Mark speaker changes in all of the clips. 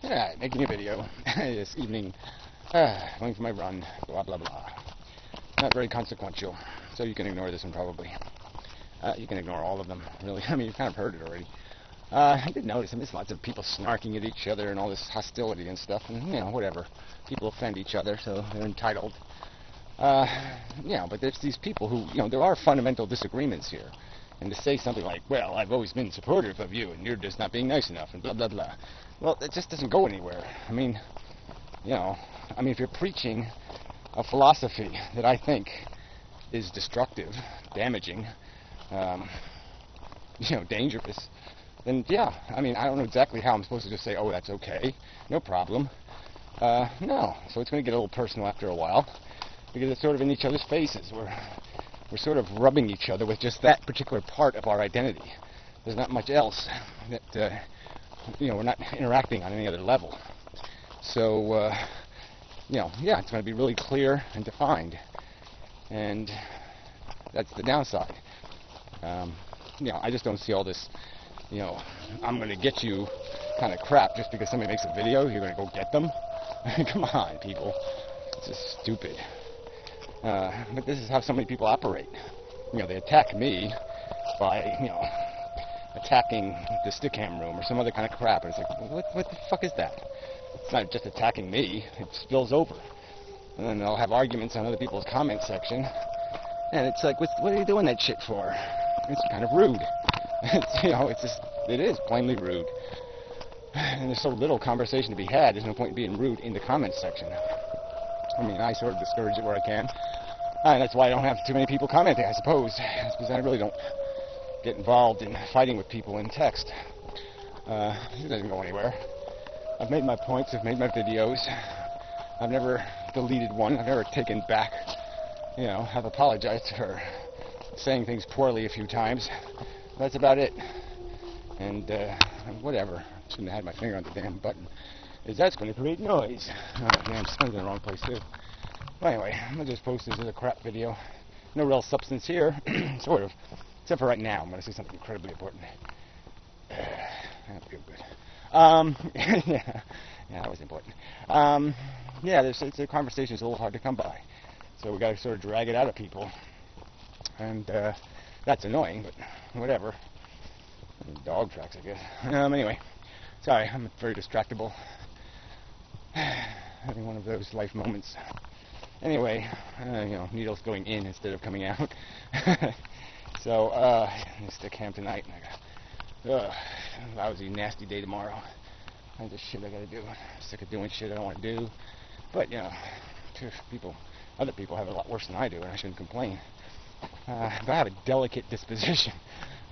Speaker 1: Yeah, making a video this evening, going for my run, blah blah blah. Not very consequential, so you can ignore this one probably. You can ignore all of them, really. I mean, you've kind of heard it already. I did notice there's lots of people snarking at each other and all this hostility and stuff, and, you know, whatever. People offend each other, so they're entitled. But there's these people who, you know, there are fundamental disagreements here. And to say something like, well, I've always been supportive of you, and you're just not being nice enough, and blah, blah, blah. Well, it just doesn't go anywhere. I mean, if you're preaching a philosophy that I think is destructive, damaging, dangerous, then, yeah, I mean, I don't know exactly how I'm supposed to just say, oh, that's okay, no problem. No. So it's going to get a little personal after a while, because it's sort of in each other's faces. We're sort of rubbing each other with just that particular part of our identity. There's not much else that, we're not interacting on any other level. So, it's going to be really clear and defined. And that's the downside. I just don't see all this, I'm going to get you kind of crap just because somebody makes a video. You're going to go get them? Come on, people. It's just stupid. But this is how so many people operate. They attack me by, attacking the Stickam room or some other kind of crap. And it's like, what the fuck is that? It's not just attacking me. It spills over. And then they'll have arguments on other people's comment section. And it's like, what are you doing that shit for? It's kind of rude. It is plainly rude. And there's so little conversation to be had. There's no point in being rude in the comment section. I mean, I sort of discourage it where I can. And that's why I don't have too many people commenting, I suppose. It's because I really don't get involved in fighting with people in text. It doesn't go anywhere. I've made my points. I've made my videos. I've never deleted one. I've never taken back. I've apologized for saying things poorly a few times. That's about it. And, whatever. Shouldn't have had my finger on the damn button. That's going to create noise. Oh, damn, sun's in the wrong place, too. Well, anyway, I'm going to just post this as a crap video. No real substance here. Sort of. Except for right now. I'm going to say something incredibly important. That feel good. Yeah, that was important. The conversation's a little hard to come by. So we got to sort of drag it out of people. And, that's annoying, but whatever. Dog tracks, I guess. Anyway. Sorry, I'm very distractible. Having one of those life moments. Anyway, needles going in instead of coming out. So, Stickam tonight. And I got lousy, nasty day tomorrow. Kinds of shit I gotta do. I'm sick of doing shit I don't want to do. But, other people have it a lot worse than I do, and I shouldn't complain. But I have a delicate disposition.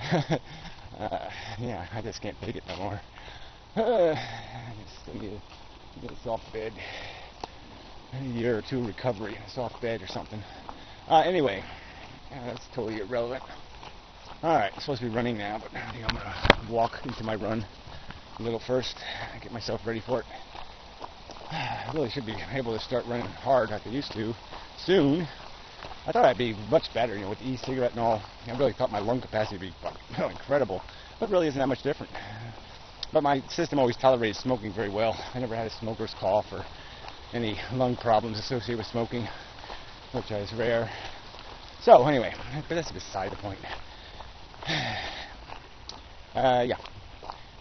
Speaker 1: I just can't take it no more. I just need to get a soft bed. A year or two recovery, a soft bed or something. Anyway, that's totally irrelevant. Alright, I'm supposed to be running now, but I think I'm going to walk into my run a little first, get myself ready for it. I really should be able to start running hard like I used to soon. I thought I'd be much better, with the e-cigarette and all. I really thought my lung capacity would be incredible, but really isn't that much different. But my system always tolerated smoking very well. I never had a smoker's cough or any lung problems associated with smoking, which is rare. So anyway, but that's beside the point.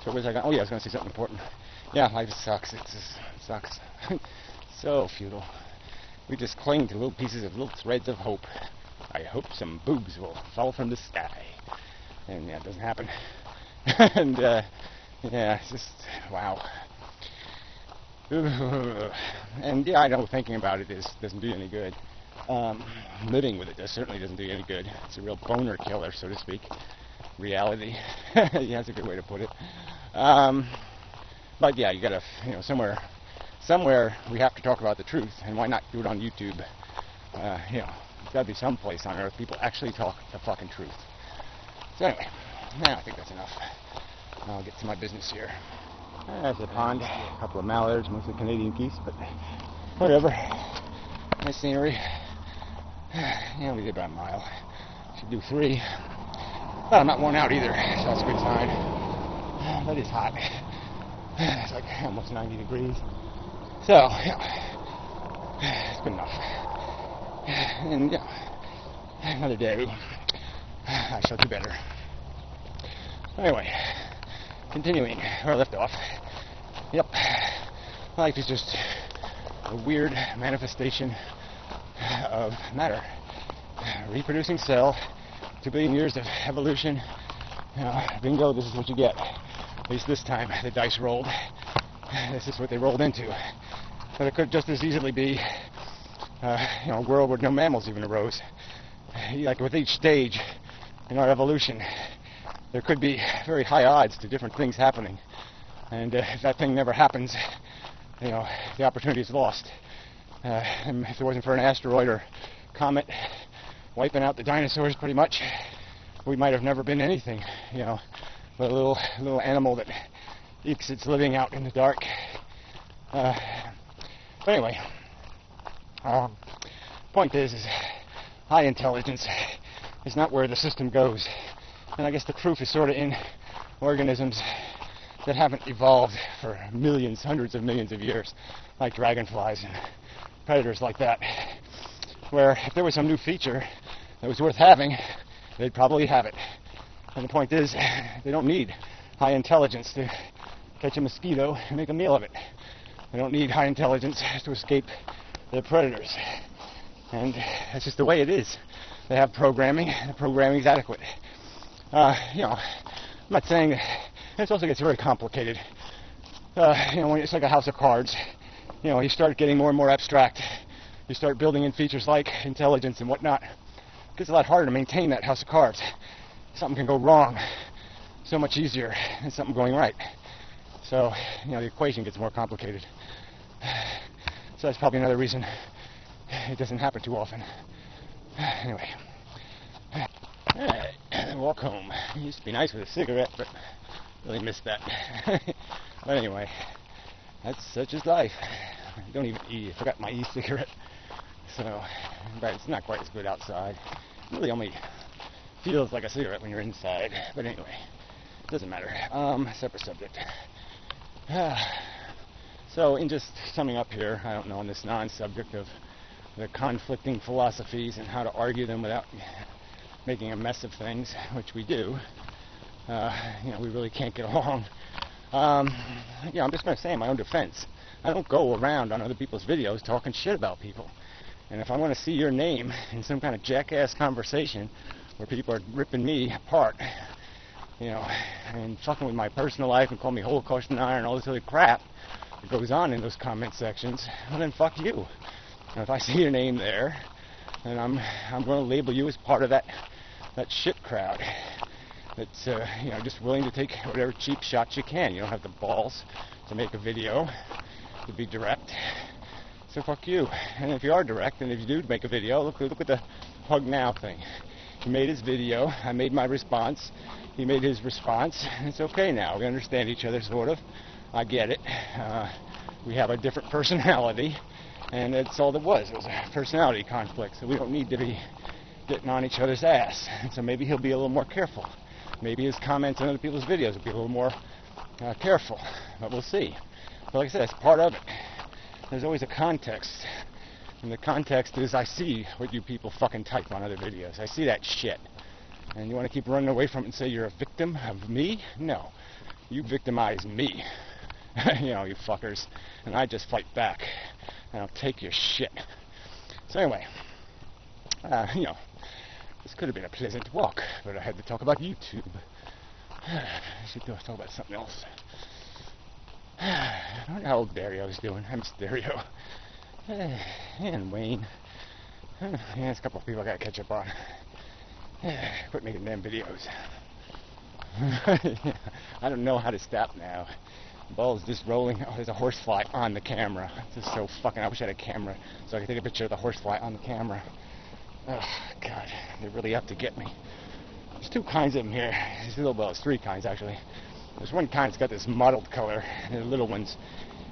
Speaker 1: So where's I going? Oh yeah, I was going to say something important. Yeah, life sucks. It sucks. So futile. We just cling to little pieces of little threads of hope. I hope some boobs will fall from the sky. And it doesn't happen. And it's just, wow. And I know thinking about it doesn't do you any good. Living with it certainly doesn't do you any good. It's a real boner killer, so to speak. Reality. Yeah, that's a good way to put it. But yeah, you gotta, somewhere we have to talk about the truth, and why not do it on YouTube? There's gotta be some place on earth people actually talk the fucking truth. So anyway, I think that's enough. I'll get to my business here. There's a pond, a couple of mallards, mostly Canadian geese, but whatever. Nice scenery. Yeah, we did about a mile. Should do 3. But I'm not worn out either, so that's a good sign. But it's hot. It's like almost 90 degrees. So, it's good enough. And, another day, I shall do better. Anyway, continuing where I left off. Yep, life is just a weird manifestation of matter. Reproducing cell, 2 billion years of evolution. Bingo, this is what you get. At least this time, the dice rolled. This is what they rolled into. But it could just as easily be, a world where no mammals even arose. Like with each stage in our evolution, there could be very high odds to different things happening. And if that thing never happens, the opportunity is lost. And if it wasn't for an asteroid or comet wiping out the dinosaurs pretty much, we might have never been anything, but a little animal that ekes its living out in the dark. But anyway, point is high intelligence is not where the system goes. And I guess the proof is sort of in organisms that haven't evolved for millions, hundreds of millions of years, like dragonflies and predators like that, where if there was some new feature that was worth having, they'd probably have it. And the point is, they don't need high intelligence to catch a mosquito and make a meal of it. They don't need high intelligence to escape their predators. And that's just the way it is. They have programming, and the programming is adequate. I'm not saying that. It also gets very complicated. When it's like a house of cards, you start getting more and more abstract. You start building in features like intelligence and whatnot. It gets a lot harder to maintain that house of cards. Something can go wrong so much easier than something going right. So, the equation gets more complicated. So that's probably another reason it doesn't happen too often. Anyway. Alright, walk home. It used to be nice with a cigarette, but really missed that. But anyway, that's such is life. I don't even I forgot my e-cigarette. So, but it's not quite as good outside. It really only feels like a cigarette when you're inside. But anyway, doesn't matter. Separate subject. So, in just summing up here, I don't know, on this non-subject of the conflicting philosophies and how to argue them without making a mess of things, which we do. We really can't get along. I'm just going to say in my own defense, I don't go around on other people's videos talking shit about people. And if I want to see your name in some kind of jackass conversation where people are ripping me apart, and fucking with my personal life and call me Holocaust denier and all this other crap that goes on in those comment sections, well then fuck you. And if I see your name there, then I'm going to label you as part of that shit crowd that's just willing to take whatever cheap shots you can. You don't have the balls to make a video to be direct, so fuck you. And if you are direct, and if you do make a video, look at the Hug Now thing. He made his video, I made my response, he made his response, and it's okay now. We understand each other, sort of. I get it. We have a different personality, and that's all that was. It was a personality conflict, so we don't need to be getting on each other's ass. And so maybe he'll be a little more careful. Maybe his comments on other people's videos will be a little more careful, but we'll see. But like I said, that's part of it. There's always a context, and the context is I see what you people fucking type on other videos. I see that shit. And you want to keep running away from it and say you're a victim of me? No. You victimize me. You fuckers. And I just fight back. And I'll take your shit. So anyway, this could have been a pleasant walk, but I had to talk about YouTube. I should talk about something else. I don't know how old Dario's doing. I miss Dario. And Wayne. There's a couple of people I gotta catch up on. Quit making damn videos. I don't know how to stop now. The ball is just rolling. Oh, there's a horsefly on the camera. This is so fucking... I wish I had a camera so I could take a picture of the horsefly on the camera. Oh, God. They're really out to get me. There's two kinds of them here. There's 3 kinds, actually. There's one kind that's got this mottled color. They're little ones.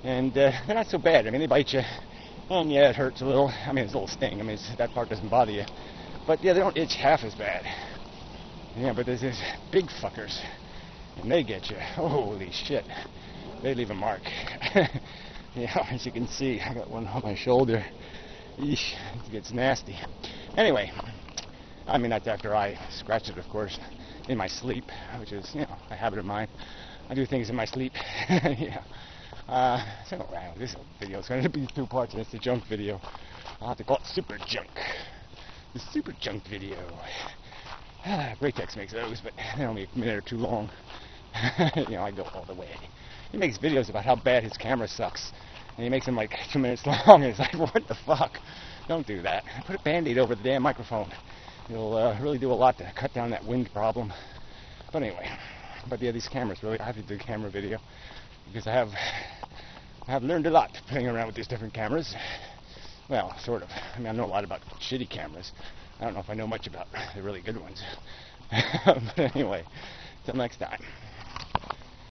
Speaker 1: And they're not so bad. I mean, they bite you. And yeah, it hurts a little. I mean, it's a little sting. I mean, that part doesn't bother you. But yeah, they don't itch half as bad. Yeah, but there's these big fuckers. And they get you. Holy shit. they leave a mark. Yeah, as you can see, I got one on my shoulder. Eesh, it gets nasty. Anyway, I mean, that's after I scratch it, of course, in my sleep, which is, you know, a habit of mine. I do things in my sleep. Yeah. So, this video is going to be 2 parts, and it's the junk video. I'll have to call it Super Junk. The Super Junk video. Braytex makes those, but they're only a minute or 2 long. You know, I go all the way. He makes videos about how bad his camera sucks, and he makes them like 2 minutes long, and it's like, what the fuck? Don't do that. Put a Band-Aid over the damn microphone. It'll really do a lot to cut down that wind problem. But anyway, yeah, these cameras, really, I have to do camera video, because I have learned a lot playing around with these different cameras. Well, sort of. I mean, I know a lot about shitty cameras. I don't know if I know much about the really good ones. But anyway, till next time.